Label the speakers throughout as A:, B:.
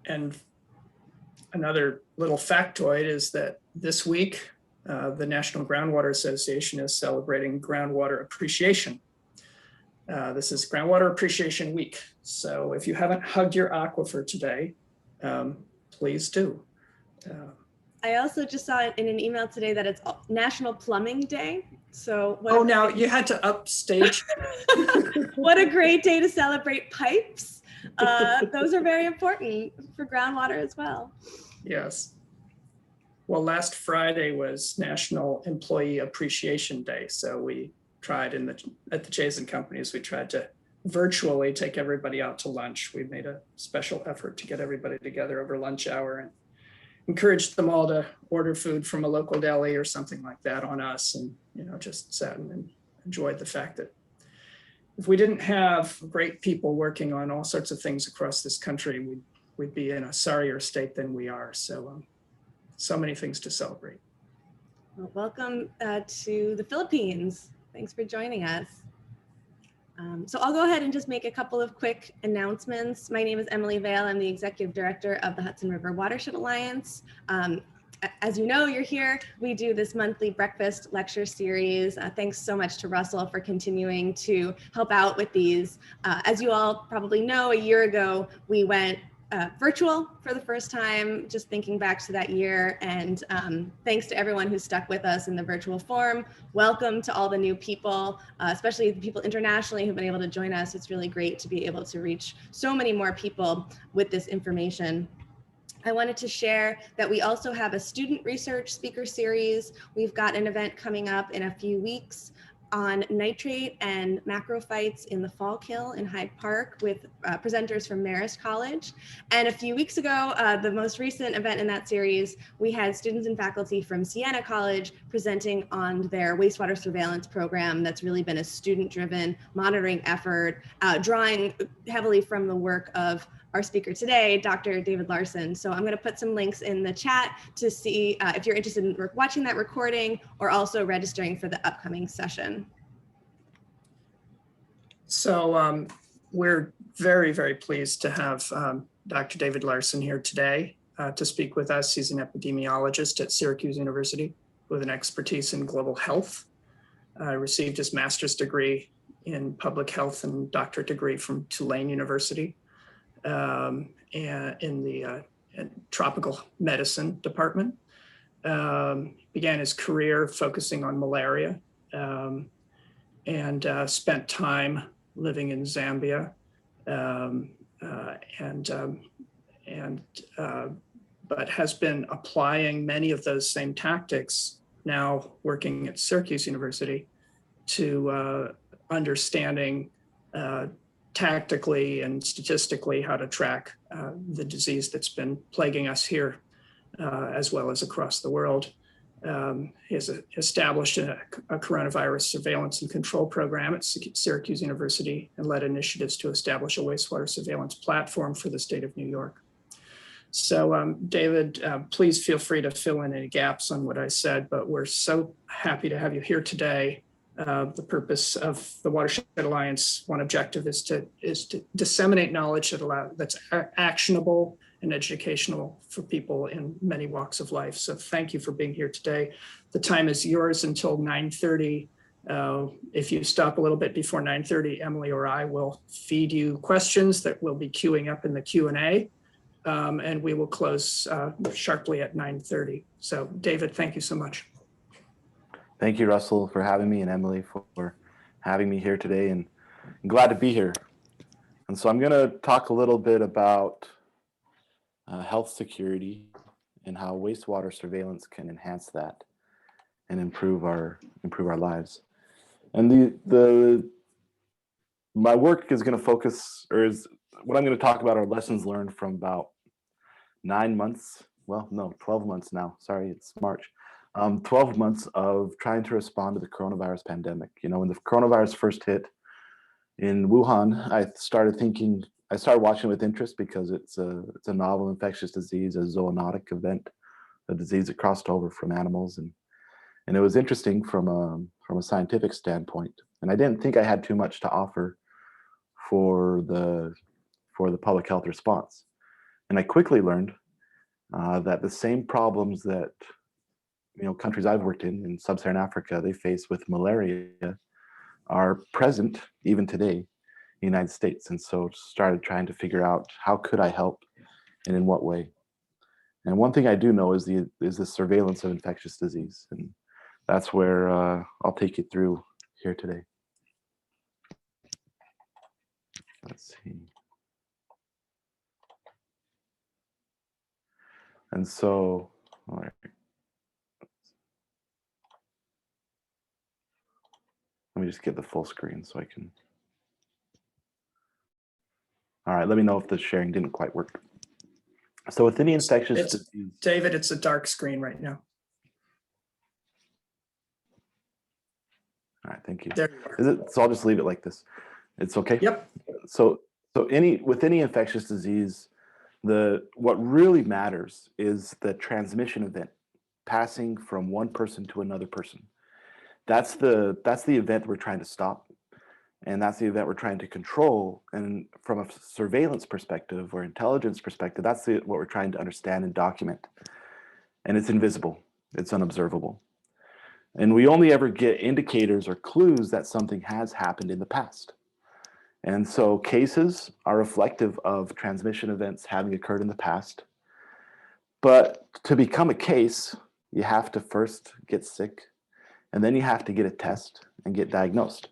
A: And another little factoid is that this week, the National Groundwater Association is celebrating groundwater appreciation. This is Groundwater Appreciation Week. So if you haven't hugged your aquifer today, please do.
B: I also just saw it in an email today that it's National Plumbing Day. So
A: now you had to upstage.
B: What a great day to celebrate pipes. Those are very important for groundwater as well.
A: Yes. Well, last Friday was National Employee Appreciation Day. So we tried at the Chazen Companies, we tried to virtually take everybody out to lunch. We made a special effort to get everybody together over lunch hour and encouraged them all to order food from a local deli or something like that on us, and just sat and enjoyed the fact that if we didn't have great people working on all sorts of things across this country, we'd be in a sorrier state than we are. So so many things to celebrate.
B: Well, welcome to the Philippines. Thanks for joining us. So I'll go ahead and just make a couple of quick announcements. My name is Emily Vale. I'm the Executive Director of the Hudson River Watershed Alliance. As you know, you're here. We do this monthly breakfast lecture series. Thanks so much to Russell for continuing to help out with these. As you all probably know, a year ago, we went virtual for the first time, just thinking back to that year. And thanks to everyone who stuck with us in the virtual form. Welcome to all the new people, especially the people internationally who've been able to join us. It's really great to be able to reach so many more people with this information. I wanted to share that we also have a student research speaker series. We've got an event coming up in a few weeks on nitrate and macrophytes in the Fall Kill in Hyde Park with presenters from Marist College. And a few weeks ago, the most recent event in that series, we had students and faculty from Siena College presenting on their wastewater surveillance program that's really been a student-driven monitoring effort, drawing heavily from the work of our speaker today, Dr. David Larson. So I'm going to put some links in the chat to see if you're interested in watching that recording or also registering for the upcoming session.
A: So we're very, very pleased to have Dr. David Larson here today to speak with us. He's an epidemiologist at Syracuse University with an expertise in global health. Received his master's degree in public health and doctorate degree from Tulane University. And in the tropical medicine department. Began his career focusing on malaria and spent time living in Zambia but has been applying many of those same tactics now working at Syracuse University to understanding tactically and statistically how to track the disease that's been plaguing us here as well as across the world. He has established a coronavirus surveillance and control program at Syracuse University and led initiatives to establish a wastewater surveillance platform for the state of New York. So David, please feel free to fill in any gaps on what I said, but we're so happy to have you here today. The purpose of the Watershed Alliance, one objective is to disseminate knowledge that's actionable and educational for people in many walks of life. So thank you for being here today. The time is yours until 9:30. If you stop a little bit before 9:30, Emily or I will feed you questions that will be queuing up in the Q&A, and we will close sharply at 9:30. So David, thank you so much.
C: Thank you, Russell, for having me, and Emily for having me here today, and I'm glad to be here. And so I'm going to talk a little bit about health security and how wastewater surveillance can enhance that and improve our lives. And my work is going to focus, or is what I'm going to talk about are lessons learned from about 9 months. Well, no, 12 months now. Sorry, it's March. 12 months of trying to respond to the coronavirus pandemic. You know, when the coronavirus first hit in Wuhan, I started watching with interest because it's a novel infectious disease, a zoonotic event, a disease that crossed over from animals, and it was interesting from a scientific standpoint. And I didn't think I had too much to offer for the public health response. And I quickly learned that the same problems that countries I've worked in sub-Saharan Africa, they face with malaria are present even today in the United States. And so started trying to figure out how could I help and in what way. And one thing I do know is the surveillance of infectious disease. And that's where I'll take you through here today. Let's see. And so, all right. Let me just get the full screen so I can. All right, let me know if the sharing didn't quite work. So within the infectious disease.
A: David, it's a dark screen right now.
C: All right, thank you.
A: There you are.
C: So I'll just leave it like this. It's okay?
A: Yep.
C: So with any infectious disease, what really matters is the transmission event, passing from one person to another person. That's the event we're trying to stop, and that's the event we're trying to control. And from a surveillance perspective or intelligence perspective, that's what we're trying to understand and document. And it's invisible, it's unobservable. And we only ever get indicators or clues that something has happened in the past. And so cases are reflective of transmission events having occurred in the past. But to become a case, you have to first get sick, and then you have to get a test and get diagnosed.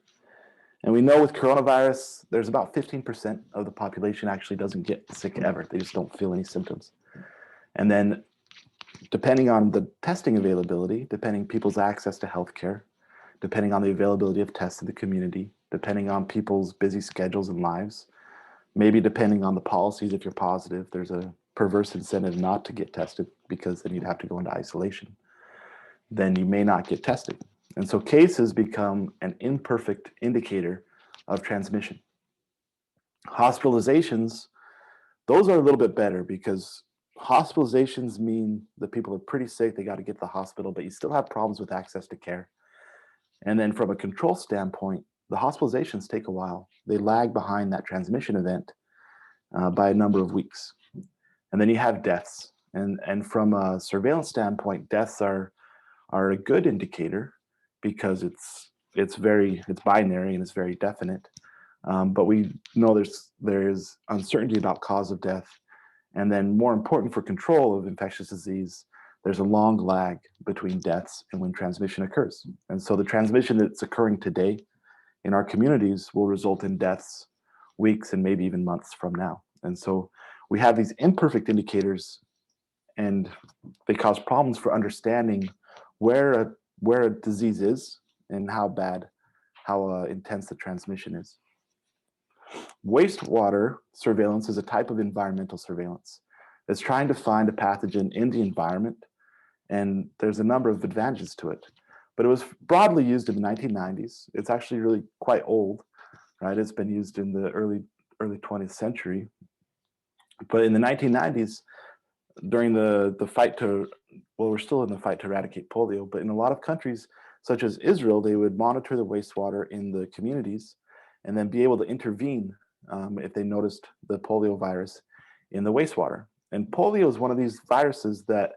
C: And we know with coronavirus, there's about 15% of the population actually doesn't get sick ever. They just don't feel any symptoms. And then depending on the testing availability, depending people's access to healthcare, depending on the availability of tests in the community, depending on people's busy schedules and lives, maybe depending on the policies, if you're positive, there's a perverse incentive not to get tested because then you'd have to go into isolation. Then you may not get tested. And so cases become an imperfect indicator of transmission. Hospitalizations, those are a little bit better because hospitalizations mean that people are pretty sick, they got to get to the hospital, but you still have problems with access to care. And then from a control standpoint, the hospitalizations take a while. They lag behind that transmission event by a number of weeks. And then you have deaths. And from a surveillance standpoint, deaths are a good indicator because it's binary and it's very definite. But we know there's uncertainty about cause of death. And then more important for control of infectious disease, there's a long lag between deaths and when transmission occurs. And so the transmission that's occurring today in our communities will result in deaths weeks and maybe even months from now. And so we have these imperfect indicators, and they cause problems for understanding where a disease is and how intense the transmission is. Wastewater surveillance is a type of environmental surveillance. It's trying to find a pathogen in the environment, and there's a number of advantages to it. But it was broadly used in the 1990s. It's actually really quite old, right? It's been used in the early 20th century. But in the 1990s, during the fight we're still in the fight to eradicate polio, but in a lot of countries, such as Israel, they would monitor the wastewater in the communities and then be able to intervene if they noticed the polio virus in the wastewater. And polio is one of these viruses that,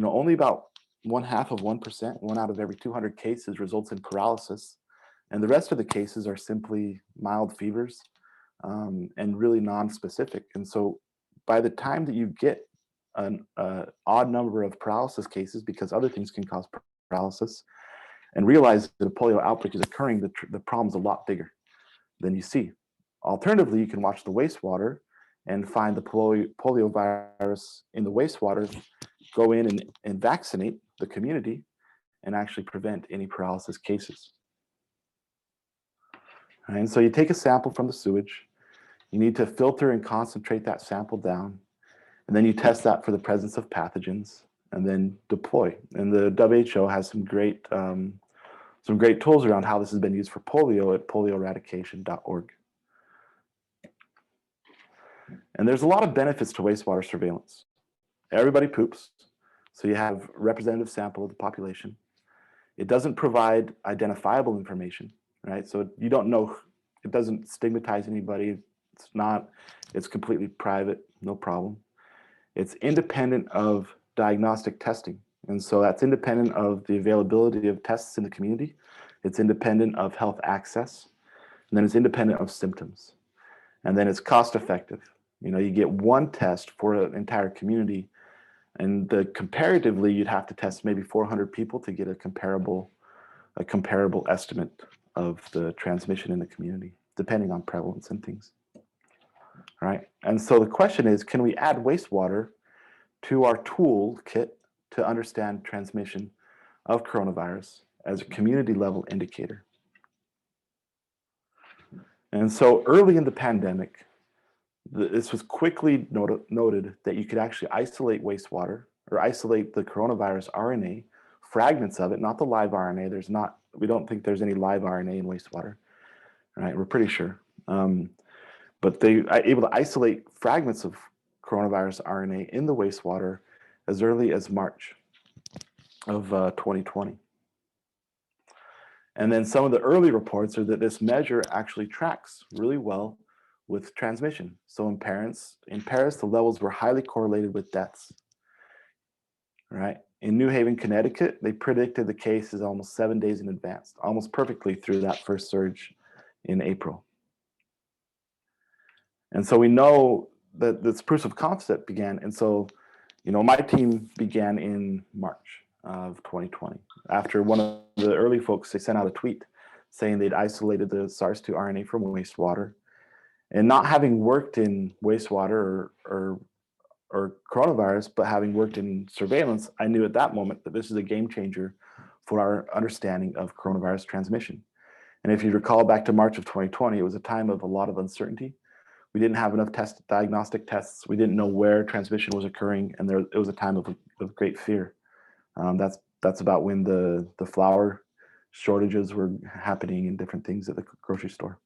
C: only about 0.5%, 1 out of every 200 cases results in paralysis. And the rest of the cases are simply mild fevers and really non-specific. And so by the time that you get an odd number of paralysis cases, because other things can cause paralysis, and realize that a polio outbreak is occurring, the problem's a lot bigger than you see. Alternatively, you can watch the wastewater and find the polio virus in the wastewater, go in and vaccinate the community and actually prevent any paralysis cases. And so you take a sample from the sewage, you need to filter and concentrate that sample down, and then you test that for the presence of pathogens and then deploy. And the WHO has some great tools around how this has been used for polio at polioeradication.org. And there's a lot of benefits to wastewater surveillance. Everybody poops, so you have a representative sample of the population. It doesn't provide identifiable information, right? So you don't know, it doesn't stigmatize anybody. It's completely private, no problem. It's independent of diagnostic testing. And so that's independent of the availability of tests in the community. It's independent of health access. And then it's independent of symptoms. And then it's cost effective. You get one test for an entire community, and comparatively, you'd have to test maybe 400 people to get a comparable estimate of the transmission in the community, depending on prevalence and things. All right. And so the question is, can we add wastewater to our toolkit to understand transmission of coronavirus as a community level indicator? And so early in the pandemic, this was quickly noted that you could actually isolate wastewater or isolate the coronavirus RNA, fragments of it, not the live RNA. We don't think there's any live RNA in wastewater, right? We're pretty sure. But they are able to isolate fragments of coronavirus RNA in the wastewater as early as March of 2020. And then some of the early reports are that this measure actually tracks really well with transmission. So in Paris, the levels were highly correlated with deaths. Right? In New Haven, Connecticut, they predicted the cases almost 7 days in advance, almost perfectly through that first surge in April. And so we know that this proof of concept began. And so, my team began in March of 2020. After one of the early folks, they sent out a tweet saying they'd isolated the SARS-2 RNA from wastewater. And not having worked in wastewater or coronavirus, but having worked in surveillance, I knew at that moment that this is a game changer for our understanding of coronavirus transmission. And if you recall back to March of 2020, it was a time of a lot of uncertainty. We didn't have enough diagnostic tests. We didn't know where transmission was occurring, and it was a time of great fear. That's about when the flour shortages were happening and different things at the grocery store.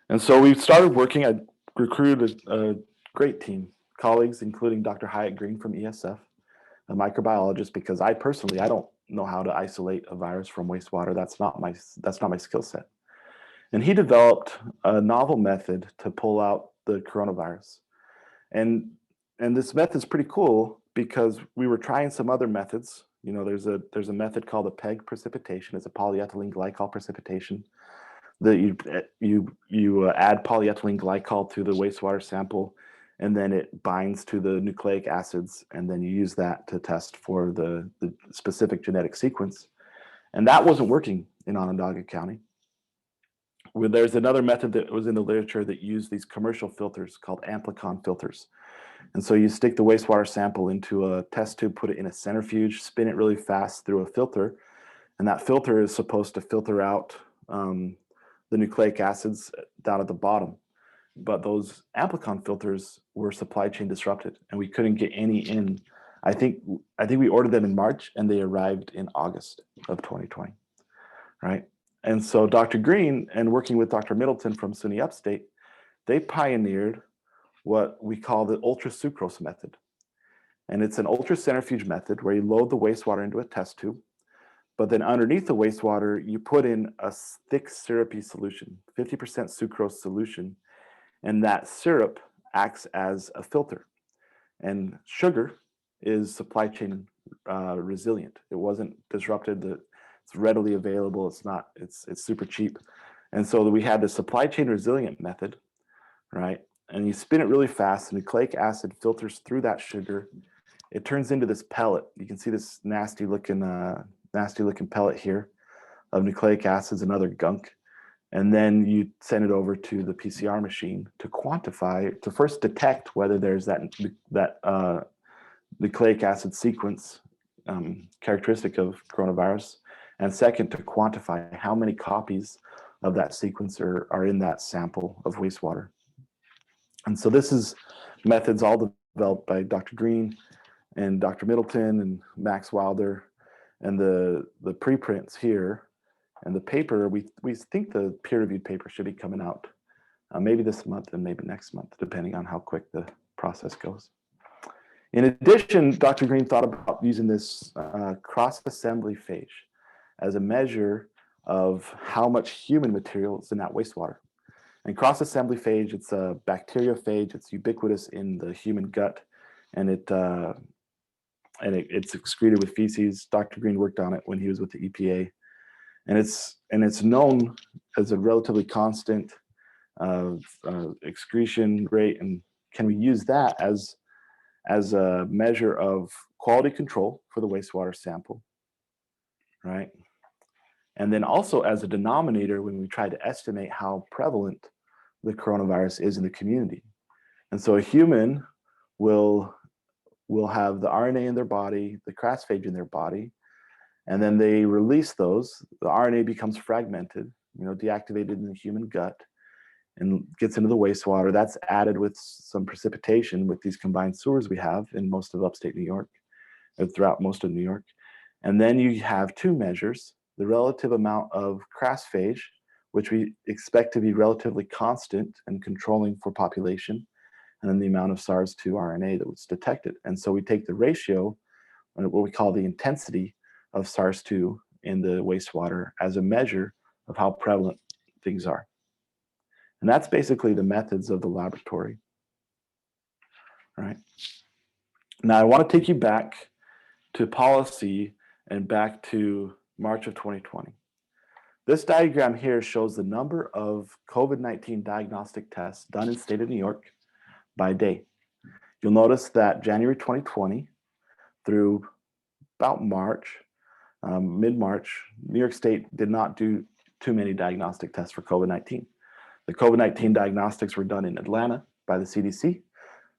C: And so we started working. I recruited a great team, colleagues, including Dr. Hyatt Green from ESF, a microbiologist, because I don't know how to isolate a virus from wastewater. That's not my skill set. And he developed a novel method to pull out the coronavirus. And this method is pretty cool because we were trying some other methods. There's a method called a PEG precipitation. It's a polyethylene glycol precipitation. That you add polyethylene glycol to the wastewater sample, and then it binds to the nucleic acids, and then you use that to test for the specific genetic sequence. And that wasn't working in Onondaga County. There's another method that was in the literature that used these commercial filters called Amplicon filters. And so you stick the wastewater sample into a test tube, put it in a centrifuge, spin it really fast through a filter, and that filter is supposed to filter out the nucleic acids down at the bottom. But those Amplicon filters were supply chain disrupted, and we couldn't get any in. I think we ordered them in March, and they arrived in August of 2020, right? And so Dr. Green, and working with Dr. Middleton from SUNY Upstate, they pioneered what we call the ultra sucrose method. And it's an ultra centrifuge method where you load the wastewater into a test tube, but then underneath the wastewater, you put in a thick syrupy solution, 50% sucrose solution, and that syrup acts as a filter. And sugar is supply chain resilient. It wasn't disrupted. It's readily available. It's super cheap. And so we had the supply chain resilient method, right? And you spin it really fast, the nucleic acid filters through that sugar. It turns into this pellet. You can see this nasty looking pellet here of nucleic acids and other gunk. And then you send it over to the PCR machine to quantify, to first detect whether there's that nucleic acid sequence characteristic of coronavirus, and second, to quantify how many copies of that sequence are in that sample of wastewater. And so this is methods all developed by Dr. Green and Dr. Middleton and Max Wilder, and the preprints here and the paper, we think the peer-reviewed paper should be coming out maybe this month and maybe next month, depending on how quick the process goes. In addition, Dr. Green thought about using this cross-assembly phage as a measure of how much human material is in that wastewater. And cross-assembly phage, it's a bacteriophage. It's ubiquitous in the human gut, and it's excreted with feces. Dr. Green worked on it when he was with the EPA, and it's known as a relatively constant excretion rate. And can we use that as a measure of quality control for the wastewater sample, right? And then also as a denominator when we try to estimate how prevalent the coronavirus is in the community. And so a human will have the RNA in their body, the phage in their body, and then they release those. The RNA becomes fragmented, deactivated in the human gut, and gets into the wastewater. That's added with some precipitation with these combined sewers we have in most of upstate New York, or throughout most of New York. And then you have two measures: the relative amount of phage, which we expect to be relatively constant and controlling for population, and then the amount of SARS-2 RNA that was detected. And so we take the ratio, what we call the intensity of SARS-2 in the wastewater, as a measure of how prevalent things are. And that's basically the methods of the laboratory. All right. Now I want to take you back to policy and back to March of 2020. This diagram here shows the number of COVID-19 diagnostic tests done in the state of New York by day. You'll notice that January 2020 through about March, mid-March, New York State did not do too many diagnostic tests for COVID-19. The COVID-19 diagnostics were done in Atlanta by the CDC.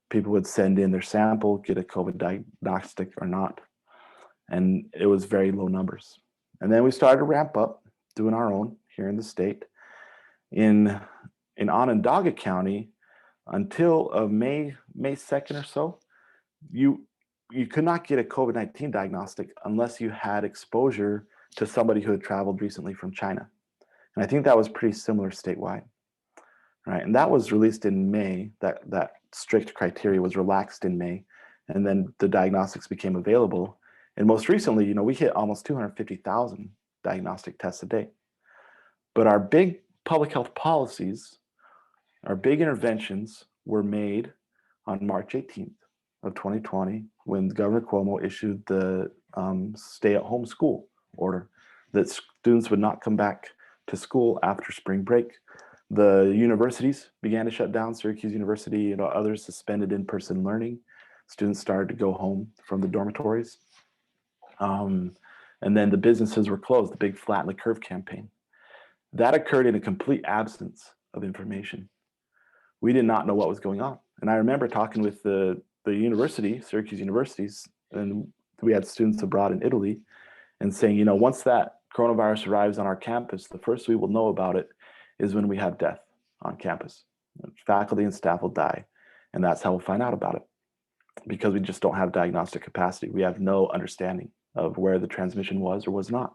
C: People would send in their sample, get a COVID diagnostic or not. And it was very low numbers. And then we started to ramp up, doing our own here in the state. In Onondaga County, until May 2nd or so, you could not get a COVID-19 diagnostic unless you had exposure to somebody who had traveled recently from China. And I think that was pretty similar statewide, right? And that was released in May. That strict criteria was relaxed in May, and then the diagnostics became available. And most recently, we hit almost 250,000 diagnostic tests a day. But our big public health policies, our big interventions were made on March 18th of 2020, when Governor Cuomo issued the stay-at-home school order that students would not come back to school after spring break. The universities began to shut down. Syracuse University and others suspended in-person learning. Students started to go home from the dormitories. And then the businesses were closed, the big flatten the curve campaign. That occurred in a complete absence of information. We did not know what was going on. And I remember talking with the university, Syracuse Universities, and we had students abroad in Italy, and saying, once that coronavirus arrives on our campus, the first we will know about it is when we have death on campus. Faculty and staff will die, and that's how we'll find out about it, because we just don't have diagnostic capacity. We have no understanding of where the transmission was or was not.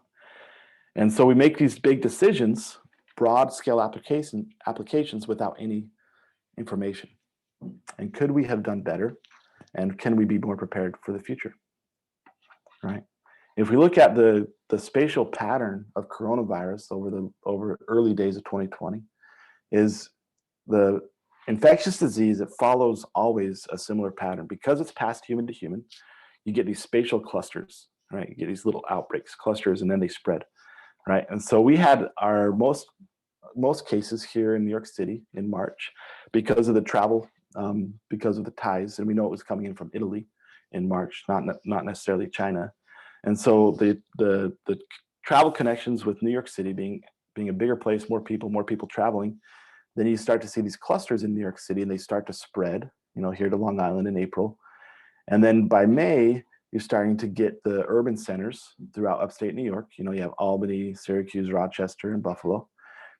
C: And so we make these big decisions, broad scale applications without any information. And could we have done better? And can we be more prepared for the future? Right? If we look at the spatial pattern of coronavirus over early days of 2020, is the infectious disease, it follows always a similar pattern. Because it's passed human to human, you get these spatial clusters, right? You get these little outbreaks, clusters, and then they spread, right? And so we had our most cases here in New York City in March because of the travel, because of the ties, and we know it was coming in from Italy in March, not necessarily China. And so the travel connections with New York City being a bigger place, more people traveling, then you start to see these clusters in New York City, and they start to spread, here to Long Island in April. And then by May, you're starting to get the urban centers throughout upstate New York. You have Albany, Syracuse, Rochester, and Buffalo,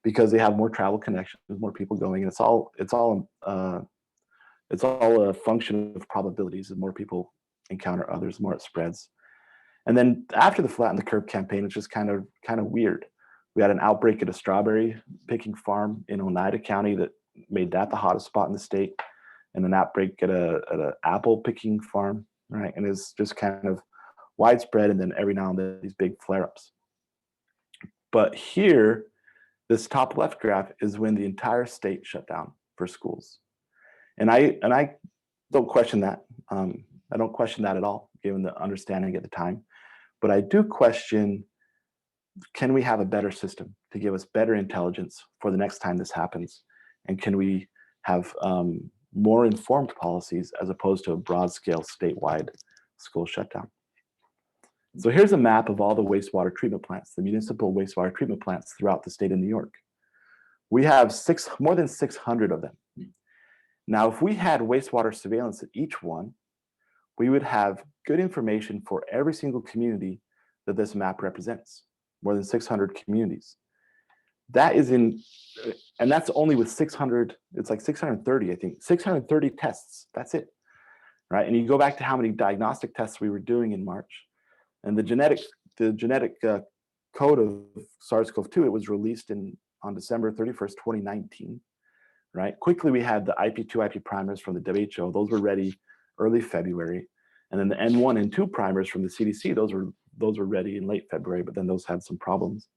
C: because they have more travel connections, more people going, and it's all a function of probabilities. The more people encounter others, the more it spreads. And then after the flatten the curve campaign, it's just kind of weird. We had an outbreak at a strawberry picking farm in Oneida County that made that the hottest spot in the state, and an outbreak at a apple picking farm, right? And it's just kind of widespread, and then every now and then these big flare-ups. But here, This top left graph is when the entire state shut down for schools. And I don't question that. I don't question that at all, given the understanding at the time. But I do question, can we have a better system to give us better intelligence for the next time this happens? And can we have more informed policies as opposed to a broad scale statewide school shutdown? So here's a map of all the wastewater treatment plants, the municipal wastewater treatment plants throughout the state of New York. We have more than 600 of them. Now, if we had wastewater surveillance at each one, we would have good information for every single community that this map represents, more than 600 communities. That is and that's only with 600, it's like 630, I think, 630 tests, that's it, right? And you go back to how many diagnostic tests we were doing in March, and the genetic code of SARS-CoV-2, it was released on December 31st, 2019, right? Quickly, we had the IP2, IP primers from the WHO. Those were ready early February. And then the N1 and 2 primers from the CDC, those were ready in late February, but then those had some problems,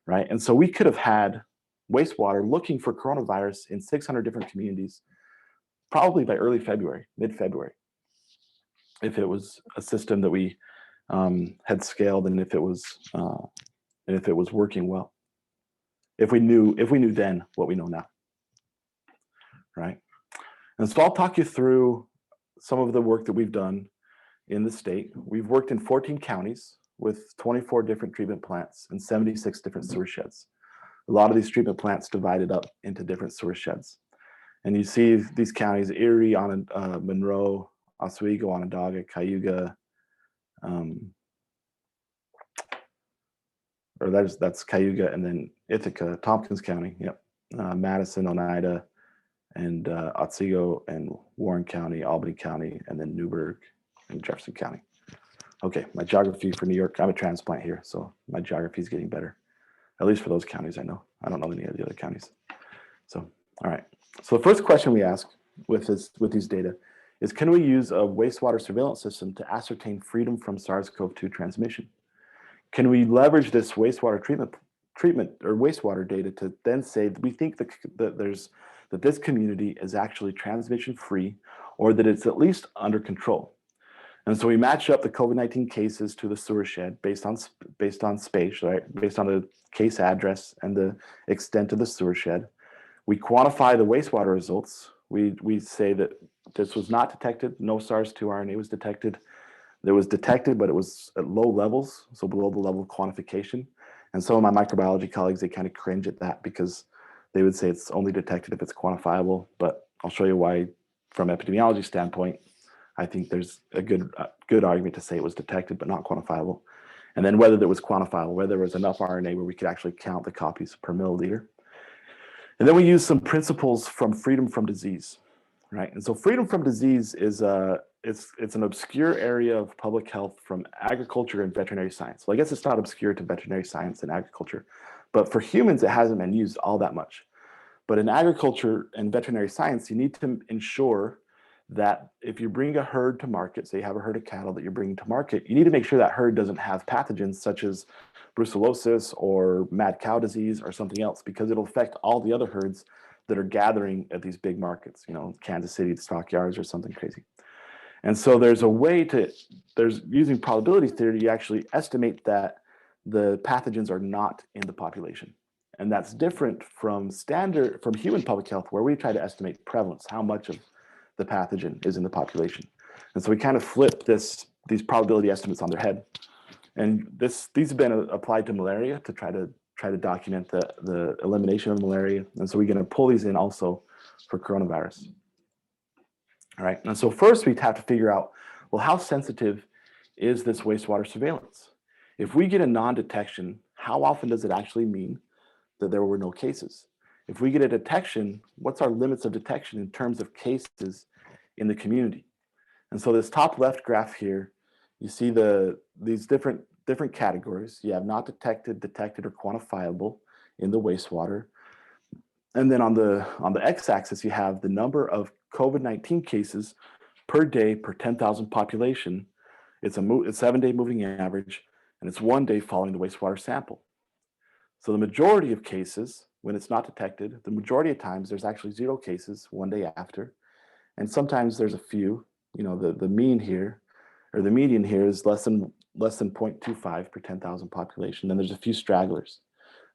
C: right? And so we could have had wastewater looking for coronavirus in 600 different communities, probably by early February, mid-February, if it was a system that we had scaled and if it was working well. If we knew then what we know now, right? And so I'll talk you through some of the work that we've done in the state. We've worked in 14 counties with 24 different treatment plants and 76 different sewer sheds. A lot of these treatment plants divided up into different sewer sheds. And you see these counties: Erie, Monroe, Oswego, Onondaga, Cayuga, or that's Cayuga, and then Ithaca, Tompkins County, yep, Madison, Oneida, and Otsego and Warren County, Albany County, and then Newburgh and Jefferson County. Okay, my geography for New York, I'm a transplant here, so my geography is getting better, at least for those counties I know. I don't know any of the other counties. So, all right. So the first question we ask with these data is, can we use a wastewater surveillance system to ascertain freedom from SARS-CoV-2 transmission? Can we leverage this wastewater treatment or wastewater data to then say that we think that this community is actually transmission free, or that it's at least under control? And so we match up the COVID-19 cases to the sewer shed based on space, right? Based on the case address and the extent of the sewer shed. We quantify the wastewater results. We say that this was not detected. No SARS-2 RNA was detected. It was detected, but it was at low levels, so below the level of quantification. And some of my microbiology colleagues, they kind of cringe at that because they would say it's only detected if it's quantifiable. But I'll show you why, from epidemiology standpoint, I think there's a good argument to say it was detected but not quantifiable. And then whether it was quantifiable, whether there was enough RNA where we could actually count the copies per milliliter. And then we use some principles from freedom from disease, right? And so freedom from disease is it's an obscure area of public health from agriculture and veterinary science. Well, I guess it's not obscure to veterinary science and agriculture, but for humans, it hasn't been used all that much. But in agriculture and veterinary science, you need to ensure that if you bring a herd to market, say you have a herd of cattle that you're bringing to market, you need to make sure that herd doesn't have pathogens such as brucellosis or mad cow disease or something else, because it'll affect all the other herds that are gathering at these big markets, Kansas City stockyards or something crazy. And so there's a way using probability theory, you actually estimate that the pathogens are not in the population. And that's different from human public health, where we try to estimate prevalence, how much of the pathogen is in the population. And so we kind of flip these probability estimates on their head. And these have been applied to malaria to try to document the elimination of malaria. And so we're going to pull these in also for coronavirus. All right. And so first we have to figure out, well, how sensitive is this wastewater surveillance? If we get a non-detection, how often does it actually mean that there were no cases? If we get a detection, what's our limits of detection in terms of cases in the community? And so this top left graph here, you see these different categories. You have not detected, detected, or quantifiable in the wastewater. And then on the x-axis, you have the number of COVID-19 cases per day per 10,000 population. It's a 7-day moving average, and it's 1 day following the wastewater sample. So the majority of cases when it's not detected, the majority of times there's actually 0 cases one day after. And sometimes there's a few, the mean here, or the median here is less than 0.25 per 10,000 population. Then there's a few stragglers.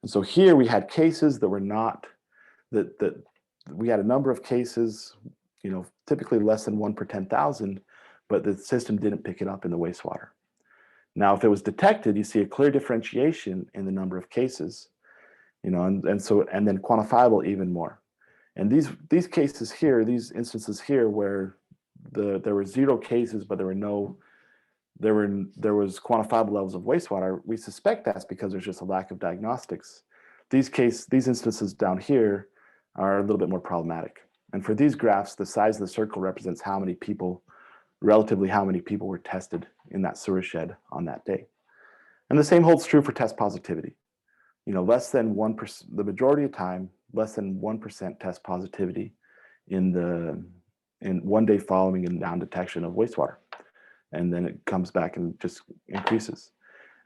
C: And so here we had cases that were not, that we had a number of cases, typically less than 1 per 10,000, but the system didn't pick it up in the wastewater. Now, if it was detected, you see a clear differentiation in the number of cases, and then quantifiable even more. And these cases here, these instances here where there were 0 cases, but there was quantifiable levels of wastewater, we suspect that's because there's just a lack of diagnostics. These instances down here are a little bit more problematic. And for these graphs, the size of the circle represents relatively how many people were tested in that sewer shed on that day. And the same holds true for test positivity. Less than 1%, the majority of time, less than 1% test positivity in one day following a non-detection of wastewater. And then it comes back and just increases.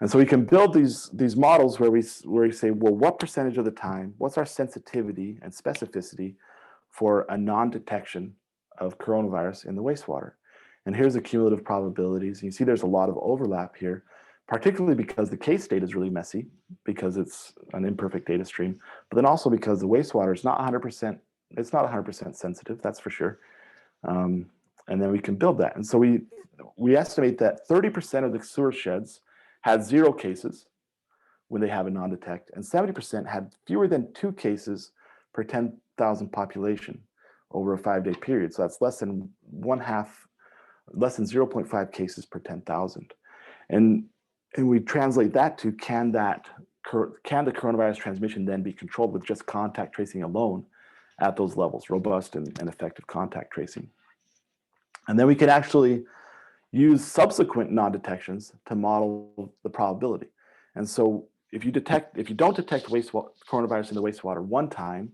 C: And so we can build these models where we say, well, what percentage of the time, what's our sensitivity and specificity for a non-detection of coronavirus in the wastewater? And here's the cumulative probabilities. You see there's a lot of overlap here, particularly because the case data is really messy because it's an imperfect data stream, but then also because the wastewater is not 100%, it's not 100% sensitive, that's for sure. And then we can build that. And so we estimate that 30% of the sewer sheds had 0 cases when they have a non-detect, and 70% had fewer than 2 cases per 10,000 population over a 5-day period. So that's less than 0.5 cases per 10,000. And we translate that to can the coronavirus transmission then be controlled with just contact tracing alone at those levels, robust and effective contact tracing. And then we can actually use subsequent non-detections to model the probability. And so if you don't detect coronavirus in the wastewater one time,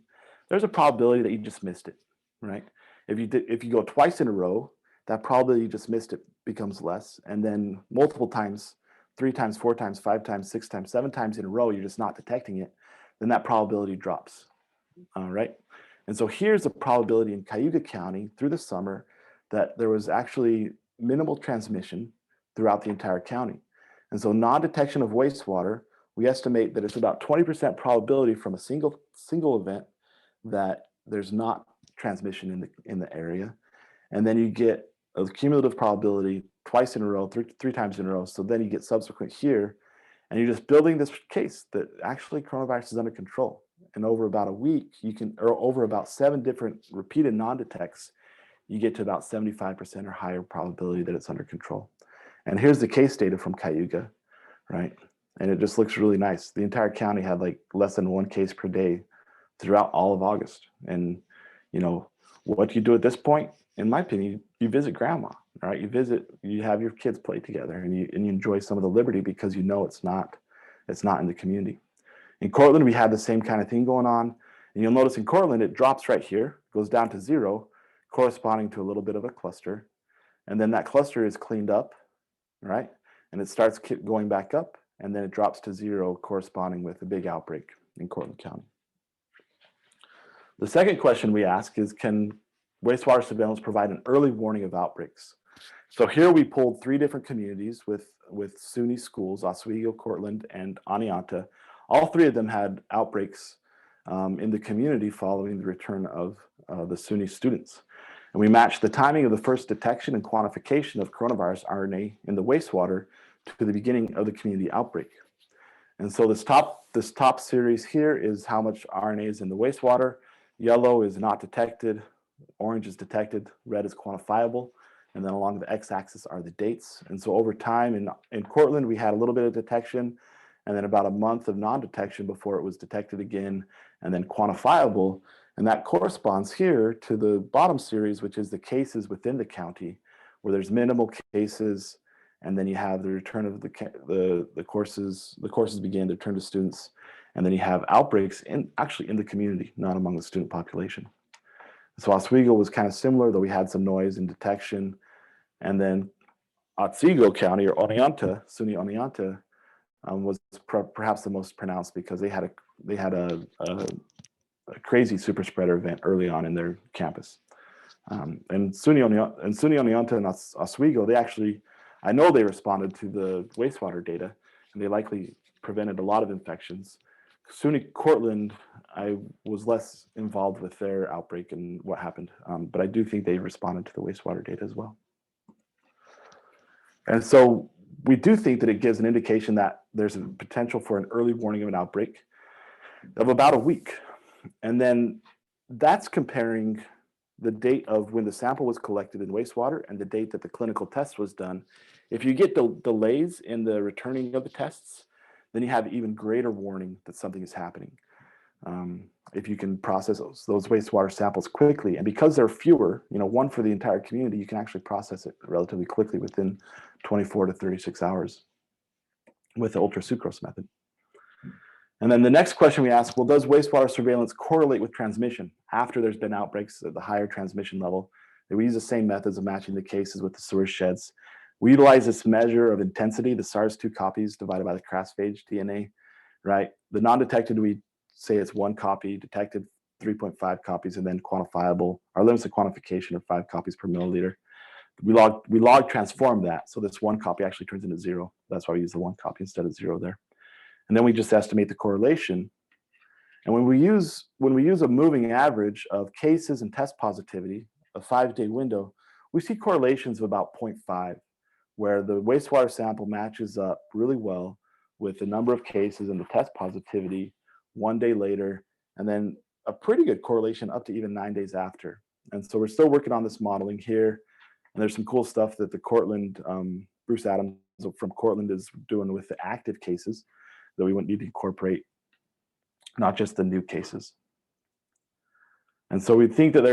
C: there's a probability that you just missed it, right? If you go twice in a row, that probability you just missed it becomes less. And then multiple times, 3 times, 4 times, 5 times, 6 times, 7 times in a row, you're just not detecting it, then that probability drops, all right? And so here's the probability in Cayuga County through the summer that there was actually minimal transmission throughout the entire county. And so non-detection of wastewater, we estimate that it's about 20% probability from a single event that there's not transmission in the area. And then you get a cumulative probability twice in a row, three times in a row. So then you get subsequent here, and you're just building this case that actually coronavirus is under control. And over about a week, or over about 7 different repeated non-detects, you get to about 75% or higher probability that it's under control. And here's the case data from Cayuga, right? And it just looks really nice. The entire county had like less than 1 case per day throughout all of August. And what you do at this point, in my opinion, you visit grandma, right? You have your kids play together, and you enjoy some of the liberty because it's not in the community. In Cortland, we had the same kind of thing going on. And you'll notice in Cortland, it drops right here, goes down to 0, corresponding to a little bit of a cluster. And then that cluster is cleaned up, right? And it starts going back up, and then it drops to 0, corresponding with a big outbreak in Cortland County. The second question we ask is, can wastewater surveillance provide an early warning of outbreaks? So here we pulled 3 different communities with SUNY schools, Oswego, Cortland, and Oneonta. All 3 of them had outbreaks in the community following the return of the SUNY students. And we matched the timing of the first detection and quantification of coronavirus RNA in the wastewater to the beginning of the community outbreak. And so this top series here is how much RNA is in the wastewater. Yellow is not detected, orange is detected, red is quantifiable, and then along the x-axis are the dates. And so over time in Cortland, we had a little bit of detection, and then about a month of non-detection before it was detected again, and then quantifiable. And that corresponds here to the bottom series, which is the cases within the county, where there's minimal cases, and then you have the return of the courses begin, the return to students, and then you have outbreaks actually in the community, not among the student population. So Oswego was kind of similar, though we had some noise in detection. And then Otsego County, or Oneonta, SUNY Oneonta, was perhaps the most pronounced because they had a a crazy super spreader event early on in their campus. And SUNY Oneonta and Oswego, they actually, I know they responded to the wastewater data, and they likely prevented a lot of infections. SUNY Cortland, I was less involved with their outbreak and what happened, but I do think they responded to the wastewater data as well. And so we do think that it gives an indication that there's a potential for an early warning of an outbreak of about a week. And then that's comparing the date of when the sample was collected in wastewater and the date that the clinical test was done. If you get delays in the returning of the tests, then you have even greater warning that something is happening. If you can process those wastewater samples quickly, and because there are fewer, one for the entire community, you can actually process it relatively quickly within 24 to 36 hours with the ultra sucrose method. And then the next question we ask, well, does wastewater surveillance correlate with transmission after there's been outbreaks at the higher transmission level? And we use the same methods of matching the cases with the sewer sheds. We utilize this measure of intensity, the SARS-2 copies divided by the crassphage DNA, right? The non-detected, we say it's 1 copy, detected 3.5 copies, and then quantifiable, our limits of quantification are 5 copies per milliliter. We log transform that, so this 1 copy actually turns into 0. That's why we use the 1 copy instead of 0 there. And then we just estimate the correlation. And when we use a moving average of cases and test positivity, a 5-day window, we see correlations of about 0.5, where the wastewater sample matches up really well with the number of cases and the test positivity 1 day later, and then a pretty good correlation up to even 9 days after. And so we're still working on this modeling here. And there's some cool stuff that the Cortland, Bruce Adams from Cortland is doing with the active cases that we would need to incorporate, not just the new cases. And so we think that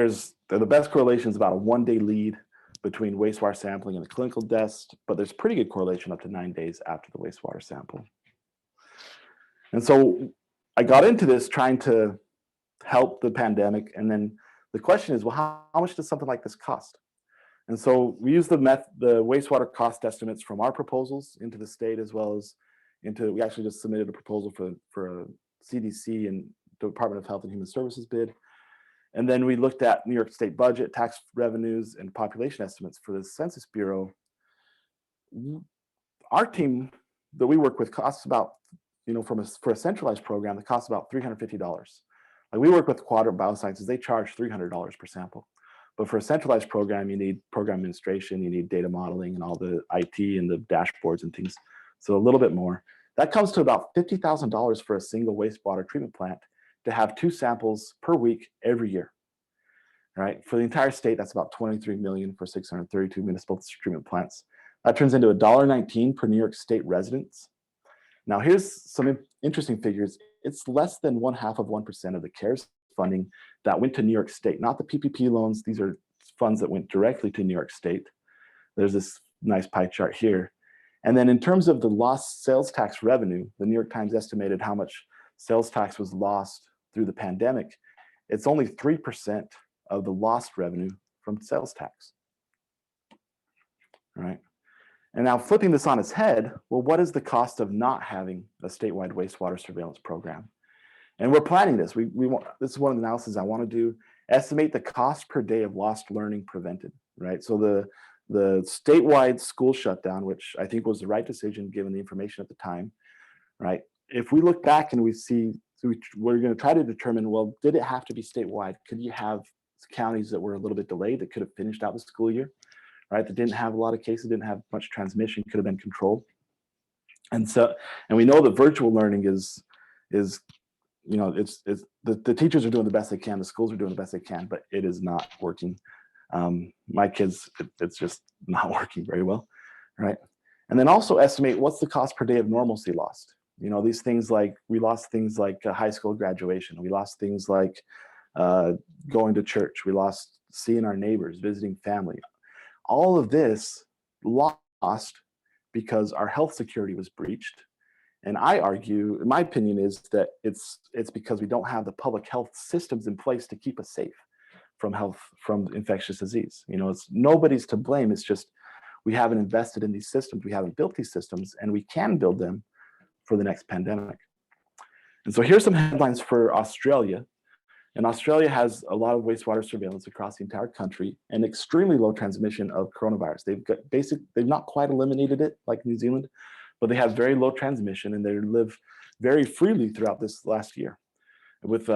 C: the best correlation is about a 1-day lead between wastewater sampling and the clinical test, but there's pretty good correlation up to 9 days after the wastewater sample. And so I got into this trying to help the pandemic. And then the question is, well, how much does something like this cost? And so we use the wastewater cost estimates from our proposals into the state, as well as we actually just submitted a proposal for a CDC and Department of Health and Human Services bid. And then we looked at New York State budget, tax revenues, and population estimates for the Census Bureau. Our team that we work with costs about, for a centralized program, it costs about $350. Like we work with Quadrant Biosciences, they charge $300 per sample. But for a centralized program, you need program administration, you need data modeling and all the IT and the dashboards and things. So a little bit more. That comes to about $50,000 for a single wastewater treatment plant to have 2 samples per week every year, right? For the entire state, that's about $23 million for 632 municipal treatment plants. That turns into $1.19 per New York State residents. Now here's some interesting figures. It's less than 0.5% of the CARES funding that went to New York State, not the PPP loans. These are funds that went directly to New York State. There's this nice pie chart here. And then in terms of the lost sales tax revenue, the New York Times estimated how much sales tax was lost through the pandemic. It's only 3% of the lost revenue from sales tax. All right. And now flipping this on its head, well, what is the cost of not having a statewide wastewater surveillance program? And we're planning this. We want, this is one of the analyses I want to do, estimate the cost per day of lost learning prevented, right? So the statewide school shutdown, which I think was the right decision given the information at the time, right? If we look back and we see, so we're going to try to determine, well, did it have to be statewide? Could you have counties that were a little bit delayed that could have finished out the school year, right? That didn't have a lot of cases, didn't have much transmission, could have been controlled. And so, and we know that virtual learning is the teachers are doing the best they can, the schools are doing the best they can, but it is not working. My kids, it's just not working very well, right? And then also estimate what's the cost per day of normalcy lost. These things like, we lost things like high school graduation. We lost things like going to church. We lost seeing our neighbors, visiting family. All of this lost because our health security was breached. And I argue, in my opinion, is that it's because we don't have the public health systems in place to keep us safe from infectious disease. It's nobody's to blame. It's just we haven't invested in these systems. We haven't built these systems, and we can build them for the next pandemic. And so here's some headlines for Australia. And Australia has a lot of wastewater surveillance across the entire country and extremely low transmission of coronavirus. They've not quite eliminated it like New Zealand, but they have very low transmission and they live very freely throughout this last year with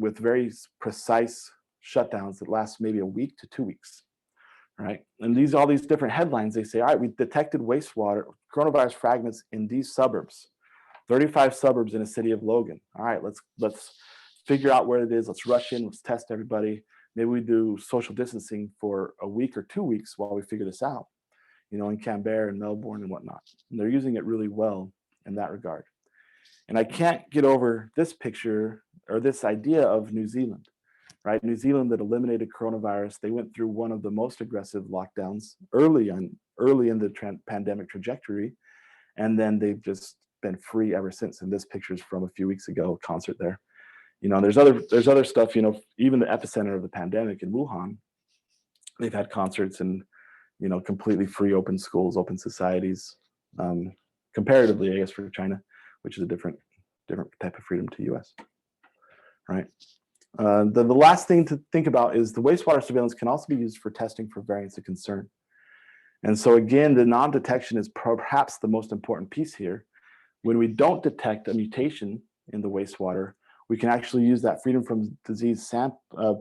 C: very precise shutdowns that last maybe a week to 2 weeks, right? And all these different headlines, they say, all right, we detected wastewater, coronavirus fragments in these suburbs, 35 suburbs in a city of Logan. All right, let's figure out where it is. Let's rush in, let's test everybody. Maybe we do social distancing for a week or 2 weeks while we figure this out, in Canberra and Melbourne and whatnot. And they're using it really well in that regard. And I can't get over this picture or this idea of New Zealand, right? New Zealand that eliminated coronavirus. They went through one of the most aggressive lockdowns early in the pandemic trajectory. And then they've just been free ever since. And this picture's from a few weeks ago, a concert there. There's other stuff, even the epicenter of the pandemic in Wuhan, they've had concerts and, completely free open schools, open societies, comparatively, I guess, for China, which is a different type of freedom to US, right? The last thing to think about is the wastewater surveillance can also be used for testing for variants of concern. And so again, the non-detection is perhaps the most important piece here. When we don't detect a mutation in the wastewater, we can actually use that freedom from disease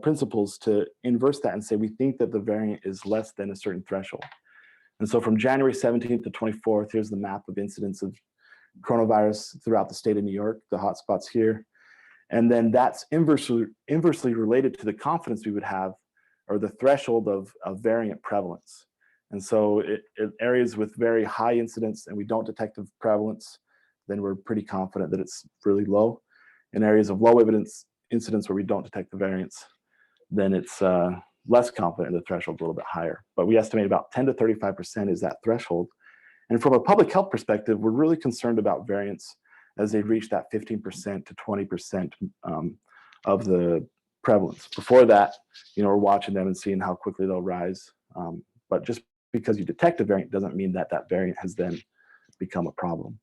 C: principles to inverse that and say we think that the variant is less than a certain threshold. And so from January 17th to 24th, here's the map of incidence of coronavirus throughout the state of New York, the hotspots here. And then that's inversely related to the confidence we would have or the threshold of variant prevalence. And so in areas with very high incidence and we don't detect the prevalence, then we're pretty confident that it's really low. In areas of low incidence where we don't detect the variants, then it's less confident and the threshold's a little bit higher. But we estimate about 10 to 35% is that threshold. And from a public health perspective, we're really concerned about variants as they reach that 15% to 20% of the prevalence. Before that, we're watching them and seeing how quickly they'll rise. But just because you detect a variant doesn't mean that that variant has then become a problem.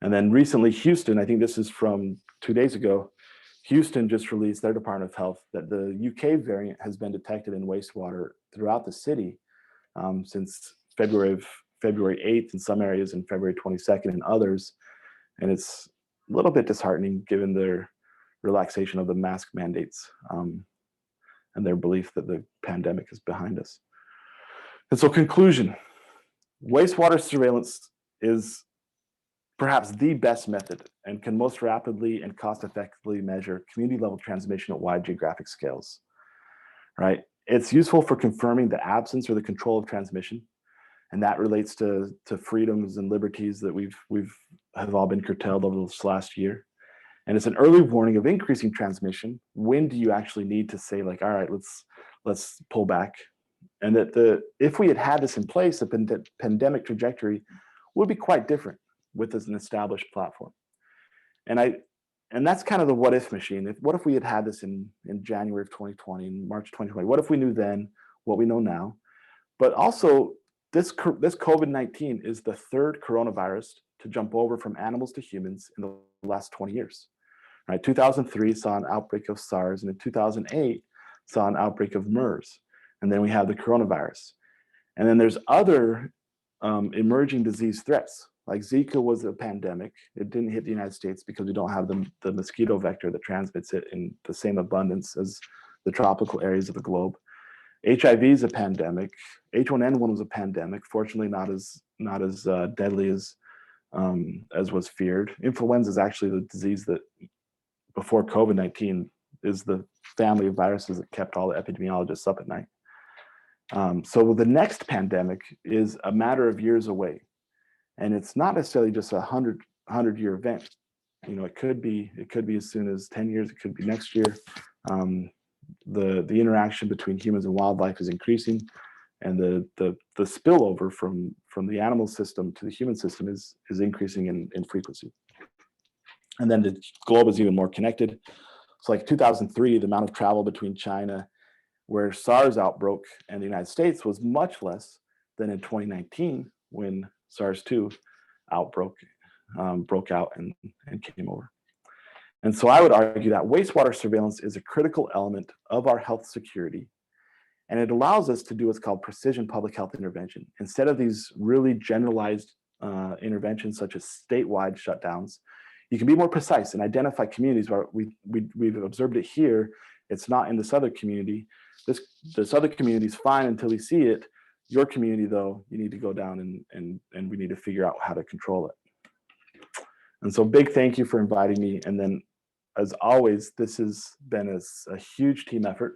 C: And then recently, Houston, I think this is from 2 days ago, Houston just released their Department of Health that the UK variant has been detected in wastewater throughout the city since February 8th in some areas and February 22nd in others. And it's a little bit disheartening given their relaxation of the mask mandates and their belief that the pandemic is behind us. And so conclusion, wastewater surveillance is perhaps the best method and can most rapidly and cost effectively measure community level transmission at wide geographic scales, right? It's useful for confirming the absence or the control of transmission. And that relates to freedoms and liberties that have all been curtailed over this last year. And it's an early warning of increasing transmission. When do you actually need to say like, all right, let's pull back? And that if we had this in place, the pandemic trajectory would be quite different with an established platform. And that's kind of the what if machine. What if we had this in January of 2020, in March 2020? What if we knew then what we know now? But also, this COVID-19 is the third coronavirus to jump over from animals to humans in the last 20 years. Right? 2003 saw an outbreak of SARS, and in 2008 saw an outbreak of MERS. And then we have the coronavirus. And then there's other emerging disease threats. Like Zika was a pandemic. It didn't hit the United States because we don't have the mosquito vector that transmits it in the same abundance as the tropical areas of the globe. HIV is a pandemic. H1N1 was a pandemic. Fortunately, not as deadly as was feared. Influenza is actually the disease that, before COVID-19, is the family of viruses that kept all the epidemiologists up at night. So the next pandemic is a matter of years away. And it's not necessarily just a 100-year event. It could be as soon as 10 years. It could be next year. The interaction between humans and wildlife is increasing, and the spillover from the animal system to the human system is increasing in frequency. And then the globe is even more connected. So like 2003, the amount of travel between China, where SARS outbroke, and the United States was much less than in 2019 when SARS-2 broke out and came over. And so I would argue that wastewater surveillance is a critical element of our health security. And it allows us to do what's called precision public health intervention. Instead of these really generalized interventions such as statewide shutdowns, you can be more precise and identify communities where we've observed it here. It's not in this other community. This other community is fine until we see it. Your community, though, you need to go down and we need to figure out how to control it. And so big thank you for inviting me. And then, as always, this has been a huge team effort.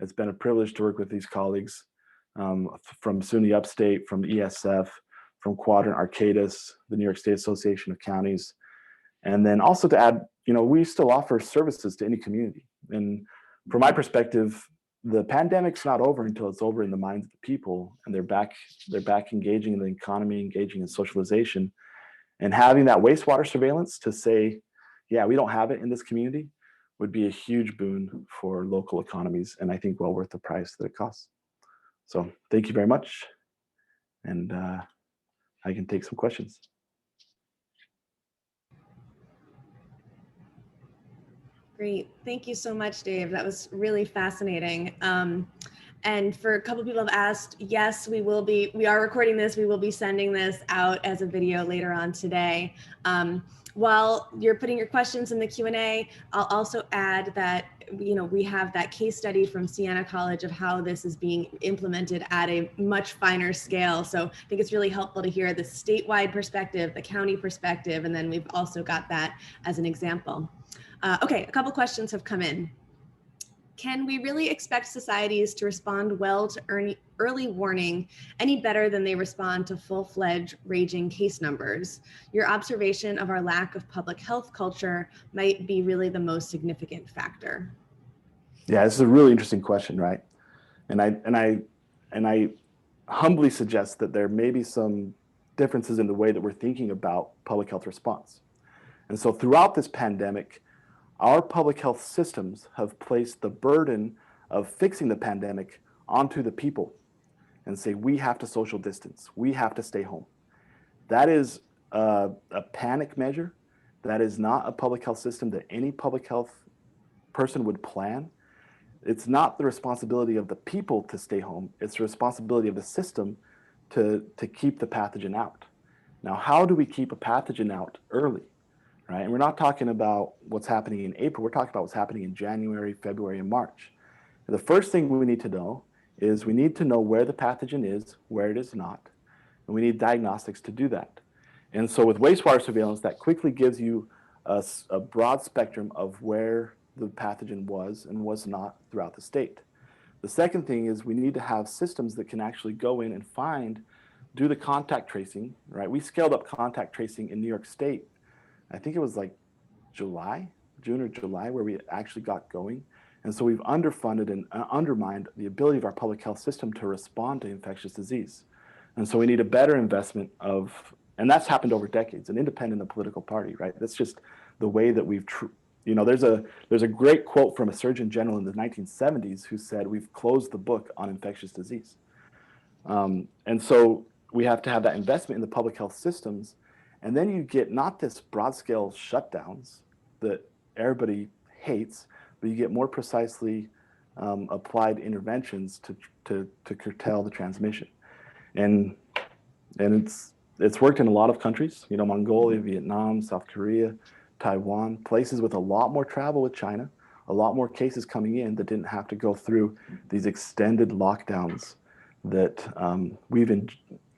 C: It's been a privilege to work with these colleagues from SUNY Upstate, from ESF, from Quadrant Arcadis, the New York State Association of Counties. And then also to add, we still offer services to any community. And from my perspective, the pandemic's not over until it's over in the minds of the people, and they're back engaging in the economy, engaging in socialization. And having that wastewater surveillance to say, yeah, we don't have it in this community would be a huge boon for local economies, and I think well worth the price that it costs. So thank you very much. And I can take some questions.
B: Great. Thank you so much, Dave. That was really fascinating. And for a couple of people have asked, yes, we are recording this. We will be sending this out as a video later on today. While you're putting your questions in the Q&A, I'll also add that, we have that case study from Siena College of how this is being implemented at a much finer scale. So I think it's really helpful to hear the statewide perspective, the county perspective, and then we've also got that as an example. Okay, a couple questions have come in. Can we really expect societies to respond well to early warning any better than they respond to full-fledged raging case numbers? Your observation of our lack of public health culture might be really the most significant factor.
C: Yeah, this is a really interesting question, right? And I humbly suggest that there may be some differences in the way that we're thinking about public health response. And so throughout this pandemic, our public health systems have placed the burden of fixing the pandemic onto the people and say, we have to social distance, we have to stay home. That is a panic measure. That is not a public health system that any public health person would plan. It's not the responsibility of the people to stay home. It's the responsibility of the system to keep the pathogen out. Now, how do we keep a pathogen out early? Right? And we're not talking about what's happening in April. We're talking about what's happening in January, February, and March. And the first thing we need to know is we need to know where the pathogen is, where it is not, and we need diagnostics to do that. And so with wastewater surveillance, that quickly gives you a broad spectrum of where the pathogen was and was not throughout the state. The second thing is we need to have systems that can actually go in and do the contact tracing, right? We scaled up contact tracing in New York State. I think it was like June or July, where we actually got going. And so we've underfunded and undermined the ability of our public health system to respond to infectious disease. And so we need a better investment and that's happened over decades, and independent of political party, right? That's just the way that we've, there's a great quote from a Surgeon General in the 1970s who said, we've closed the book on infectious disease. And so we have to have that investment in the public health systems. And then you get not this broad scale shutdowns that everybody hates, but you get more precisely applied interventions to curtail the transmission. And it's worked in a lot of countries, Mongolia, Vietnam, South Korea, Taiwan, places with a lot more travel with China, a lot more cases coming in that didn't have to go through these extended lockdowns that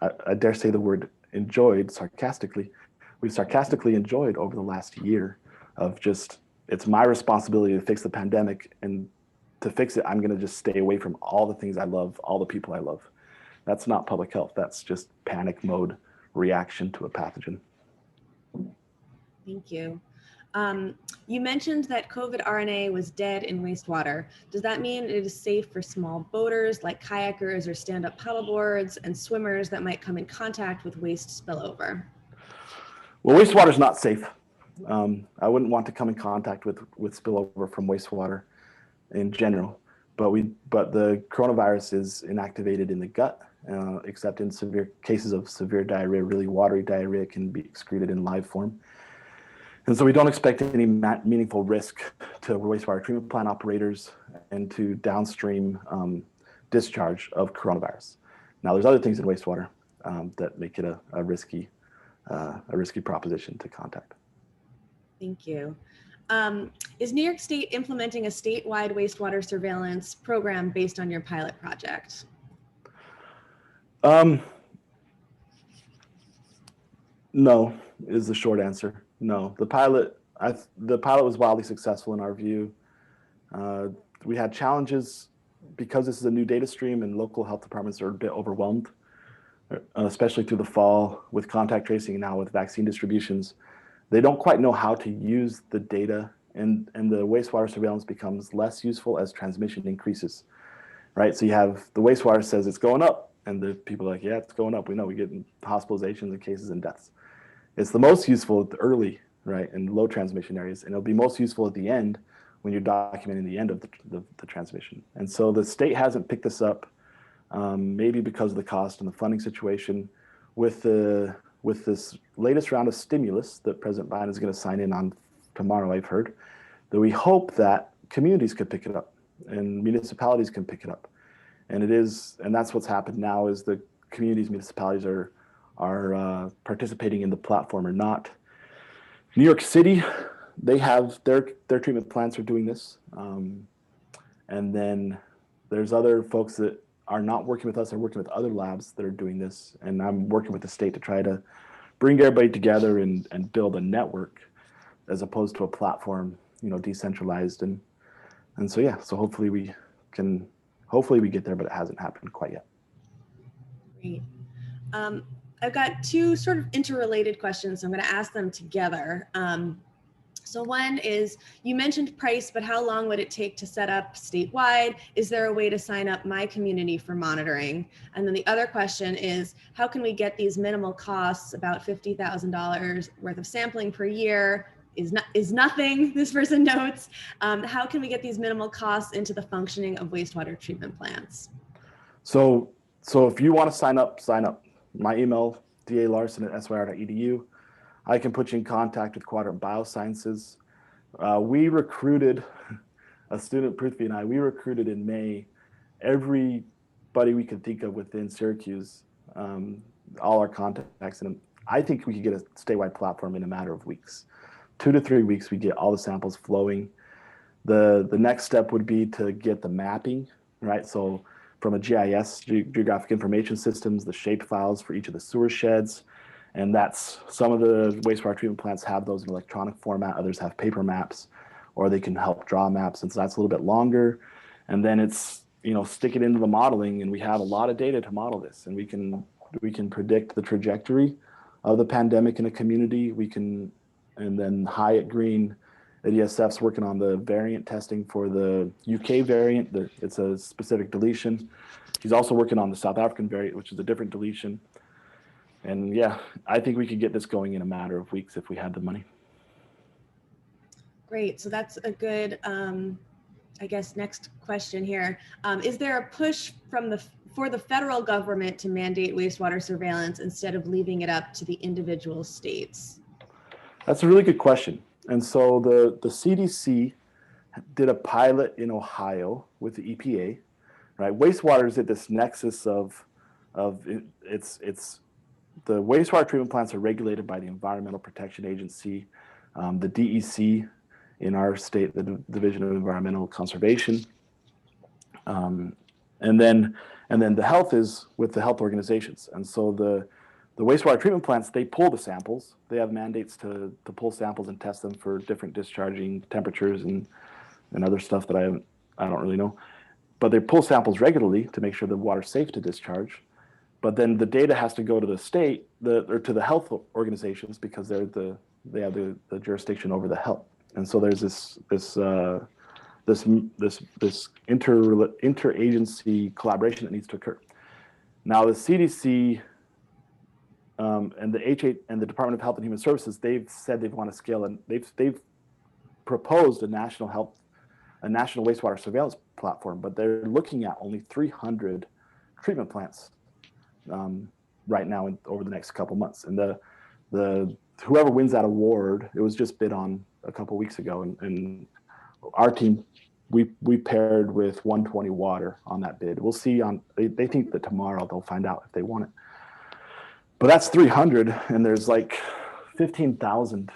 C: I dare say the word enjoyed sarcastically. We've sarcastically enjoyed over the last year of just, it's my responsibility to fix the pandemic, and to fix it, I'm going to just stay away from all the things I love, all the people I love. That's not public health. That's just panic mode reaction to a pathogen.
B: Thank you. You mentioned that COVID RNA was dead in wastewater. Does that mean it is safe for small boaters like kayakers or stand-up paddleboards and swimmers that might come in contact with waste spillover?
C: Well, wastewater is not safe. I wouldn't want to come in contact with spillover from wastewater in general, but the coronavirus is inactivated in the gut, except in severe cases of severe diarrhea. Really watery diarrhea can be excreted in live form. And so we don't expect any meaningful risk to wastewater treatment plant operators and to downstream discharge of coronavirus. Now, there's other things in wastewater that make it a risky proposition to contact.
B: Thank you. Is New York State implementing a statewide wastewater surveillance program based on your pilot project?
C: No, is the short answer. No, the pilot was wildly successful in our view. We had challenges because this is a new data stream and local health departments are a bit overwhelmed, especially through the fall with contact tracing and now with vaccine distributions. They don't quite know how to use the data, and the wastewater surveillance becomes less useful as transmission increases, right? So you have the wastewater says it's going up, and the people are like, yeah, it's going up. We know we get hospitalizations and cases and deaths. It's the most useful at the early, right, in low transmission areas, and it'll be most useful at the end when you're documenting the end of the transmission. And so the state hasn't picked this up, maybe because of the cost and the funding situation. With this latest round of stimulus that President Biden is going to sign in on tomorrow, I've heard, that we hope that communities could pick it up and municipalities can pick it up. And that's what's happened now is the communities, municipalities are participating in the platform or not. New York City, they have their treatment plants are doing this. And then there's other folks that are not working with us, are working with other labs that are doing this. And I'm working with the state to try to bring everybody together and build a network as opposed to a platform, decentralized. And so, yeah, so hopefully we get there, but it hasn't happened quite yet.
B: Great. I've got two sort of interrelated questions, so I'm going to ask them together. So one is, you mentioned price, but how long would it take to set up statewide? Is there a way to sign up my community for monitoring? And then the other question is, how can we get these minimal costs, about $50,000 worth of sampling per year is nothing, this person notes. How can we get these minimal costs into the functioning of wastewater treatment plants?
C: So if you want to sign up. My email, dalarson@syr.edu. I can put you in contact with Quadrant Biosciences. We recruited, a student, Prithvi and I, we recruited in May everybody we could think of within Syracuse, all our contacts. And I think we could get a statewide platform in a matter of weeks. 2 to 3 weeks, we get all the samples flowing. The next step would be to get the mapping, right? So from a GIS, geographic information systems, the shape files for each of the sewer sheds. And that's, some of the wastewater treatment plants have those in electronic format, others have paper maps, or they can help draw maps. And so that's a little bit longer. And then it's, stick it into the modeling, and we have a lot of data to model this. And we can predict the trajectory of the pandemic in a community. And then Hyatt Green at ESF's working on the variant testing for the UK variant. It's a specific deletion. He's also working on the South African variant, which is a different deletion. And yeah, I think we could get this going in a matter of weeks if we had the money.
B: Great. So that's a good, I guess, next question here. Is there a push for the federal government to mandate wastewater surveillance instead of leaving it up to the individual states?
C: That's a really good question. And so the CDC did a pilot in Ohio with the EPA, right? Wastewater is at this nexus of it's the wastewater treatment plants are regulated by the Environmental Protection Agency, the DEC in our state, the Division of Environmental Conservation, and then the health is with the health organizations. And so the wastewater treatment plants, they pull the samples. They have mandates to pull samples and test them for different discharging temperatures and other stuff that I don't really know. But they pull samples regularly to make sure the water's safe to discharge. But then the data has to go to the state, or to the health organizations, because they have the jurisdiction over the health. And so there's this interagency collaboration that needs to occur. Now the CDC and the Department of Health and Human Services, they've said they want to scale, and they've proposed a national wastewater surveillance platform, but they're looking at only 300 treatment plants right now over the next couple months. And whoever wins that award, it was just bid on a couple weeks ago, and our team, we paired with 120 Water on that bid. We'll see they think that tomorrow they'll find out if they want it. But that's 300, and there's like 15,000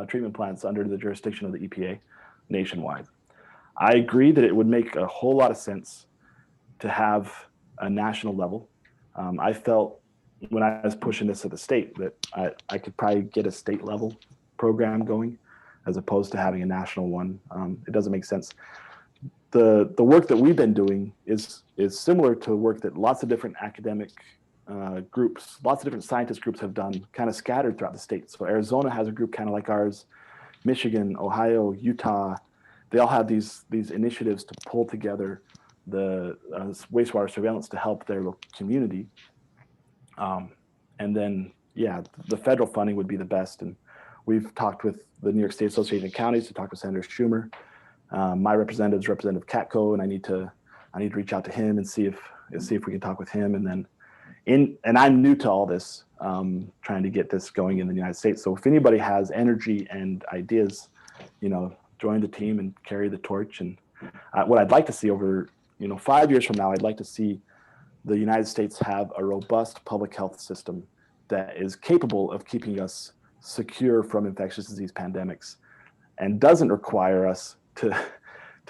C: treatment plants under the jurisdiction of the EPA nationwide. I agree that it would make a whole lot of sense to have a national level. I felt when I was pushing this at the state that I could probably get a state level program going as opposed to having a national one. It doesn't make sense. The work that we've been doing is similar to work that lots of different academic groups, lots of different scientist groups have done, kind of scattered throughout the state. So Arizona has a group kind of like ours, Michigan, Ohio, Utah, they all have these initiatives to pull together the wastewater surveillance to help their local community. And then, yeah, the federal funding would be the best. And we've talked with the New York State Association of Counties to talk with Senator Schumer. My representative is Representative Katko, and I need to reach out to him and see if we can talk with him. And then and I'm new to all this, trying to get this going in the United States. So if anybody has energy and ideas, join the team and carry the torch. And what I'd like to see over, 5 years from now, I'd like to see the United States have a robust public health system that is capable of keeping us secure from infectious disease pandemics and doesn't require us to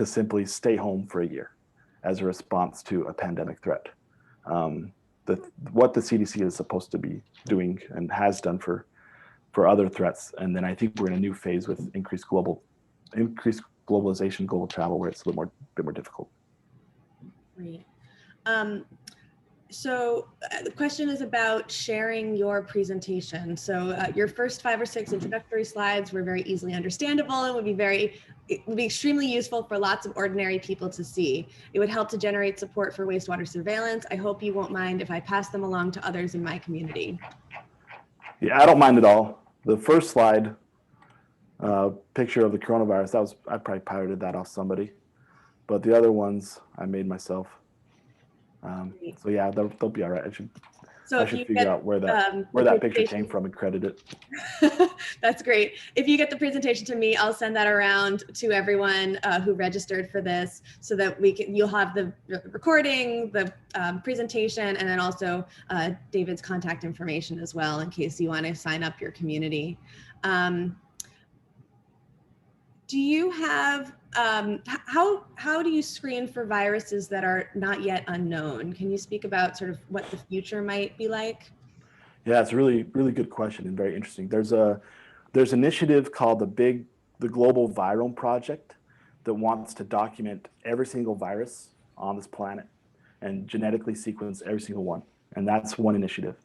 C: simply stay home for a year as a response to a pandemic threat. What the CDC is supposed to be doing and has done for other threats. And then I think we're in a new phase with increased globalization, global travel, where it's a bit more difficult.
B: Great. So the question is about sharing your presentation. So your first 5 or 6 introductory slides were very easily understandable and would be extremely useful for lots of ordinary people to see. It would help to generate support for wastewater surveillance. I hope you won't mind if I pass them along to others in my community.
C: Yeah, I don't mind at all. The first slide, picture of the coronavirus, I probably pirated that off somebody, but the other ones I made myself. So yeah, they'll be all right. I should figure out where that picture came from and credit it.
B: That's great. If you get the presentation to me, I'll send that around to everyone who registered for this, so that you'll have the recording, the presentation, and then also David's contact information as well, in case you want to sign up your community. Do you have how do you screen for viruses that are not yet unknown? Can you speak about sort of what the future might be like?
C: Yeah, it's a really, really good question and very interesting. There's an initiative called the Global Virome Project that wants to document every single virus on this planet and genetically sequence every single one. And that's one initiative.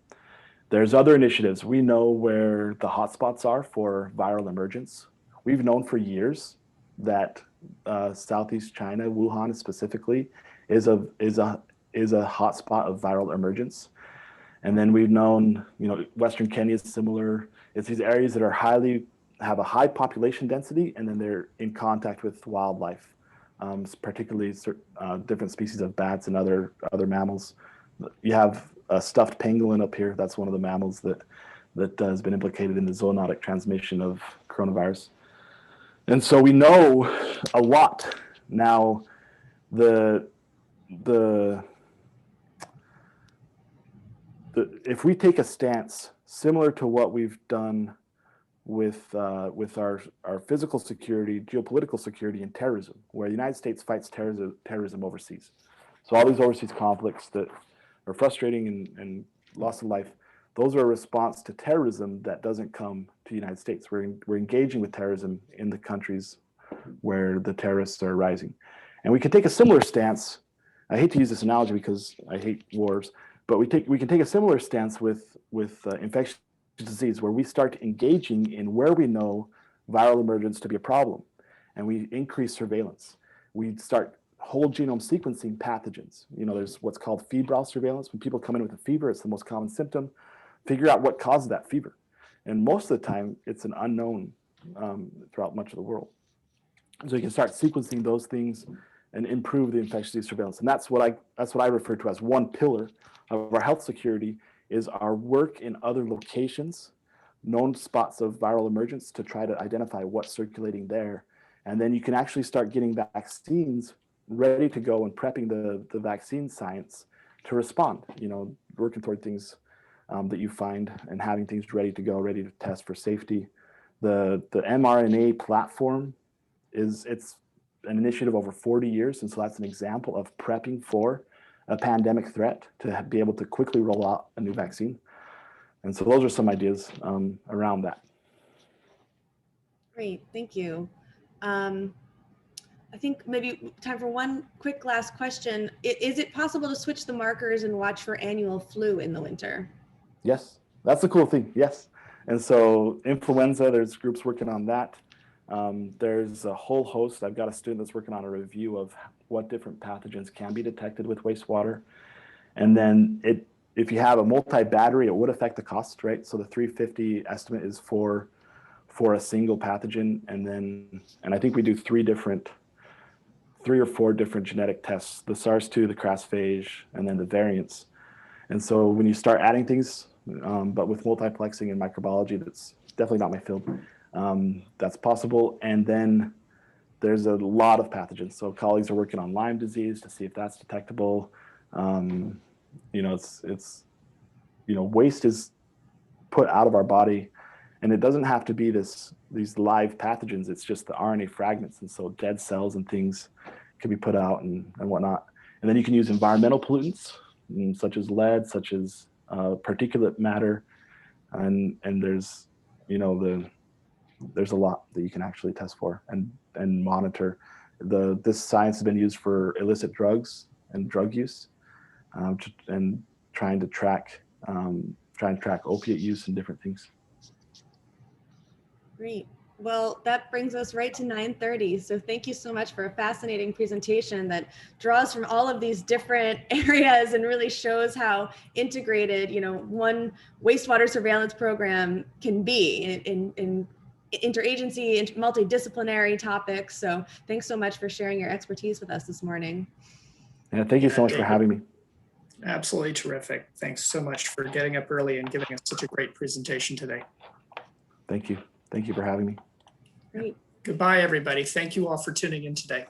C: There's other initiatives. We know where the hotspots are for viral emergence. We've known for years that Southeast China, Wuhan specifically, is a hotspot of viral emergence. And then we've known, Western Kenya is similar. It's these areas that have a high population density, and then they're in contact with wildlife, particularly different species of bats and other mammals. You have a stuffed pangolin up here. That's one of the mammals that has been implicated in the zoonotic transmission of coronavirus. And so we know a lot. Now, if we take a stance similar to what we've done with our physical security, geopolitical security, and terrorism, where the United States fights terrorism overseas. So all these overseas conflicts that are frustrating and loss of life, those are a response to terrorism that doesn't come to the United States. We're engaging with terrorism in the countries where the terrorists are rising. And we can take a similar stance. I hate to use this analogy because I hate wars, but we can take a similar stance with infectious disease, where we start engaging in where we know viral emergence to be a problem, and we increase surveillance. We start whole genome sequencing pathogens. There's what's called febrile surveillance. When people come in with a fever, it's the most common symptom. Figure out what causes that fever. And most of the time, it's an unknown throughout much of the world. So you can start sequencing those things and improve the infectious disease surveillance. And that's what I refer to as one pillar of our health security, is our work in other locations known spots of viral emergence to try to identify what's circulating there. And then you can actually start getting vaccines ready to go and prepping the vaccine science to respond, working toward things that you find and having things ready to go, ready to test for safety. The mRNA platform it's an initiative over 40 years. And so that's an example of prepping for a pandemic threat to be able to quickly roll out a new vaccine. And so those are some ideas around that.
B: Great, thank you. I think maybe time for one quick last question. Is it possible to switch the markers and watch for annual flu in the winter?
C: Yes, that's the cool thing, yes. And so influenza, there's groups working on that. There's a whole host. I've got a student that's working on a review of what different pathogens can be detected with wastewater. And then if you have a multi-battery, it would affect the cost, right? So the $350 estimate is for a single pathogen. And I think we do three or four different genetic tests, the SARS-2, the crasphage, and then the variants. And so when you start adding things, but with multiplexing and microbiology, that's definitely not my field. That's possible. And then there's a lot of pathogens. So colleagues are working on Lyme disease to see if that's detectable. Waste is put out of our body, and it doesn't have to be these live pathogens. It's just the RNA fragments. And so dead cells and things can be put out and whatnot. And then you can use environmental pollutants, such as lead, such as particulate matter. And there's, there's a lot that you can actually test for and monitor. This science has been used for illicit drugs and drug use, and trying to track opiate use and different things.
B: Great. Well, that brings us right to 9:30. So thank you so much for a fascinating presentation that draws from all of these different areas and really shows how integrated, one wastewater surveillance program can be in interagency, multidisciplinary topics. So thanks so much for sharing your expertise with us this morning.
C: Yeah, thank you so much for having me.
A: Absolutely terrific. Thanks so much for getting up early and giving us such a great presentation today.
C: Thank you. Thank you for having me.
B: Great.
A: Goodbye, everybody. Thank you all for tuning in today.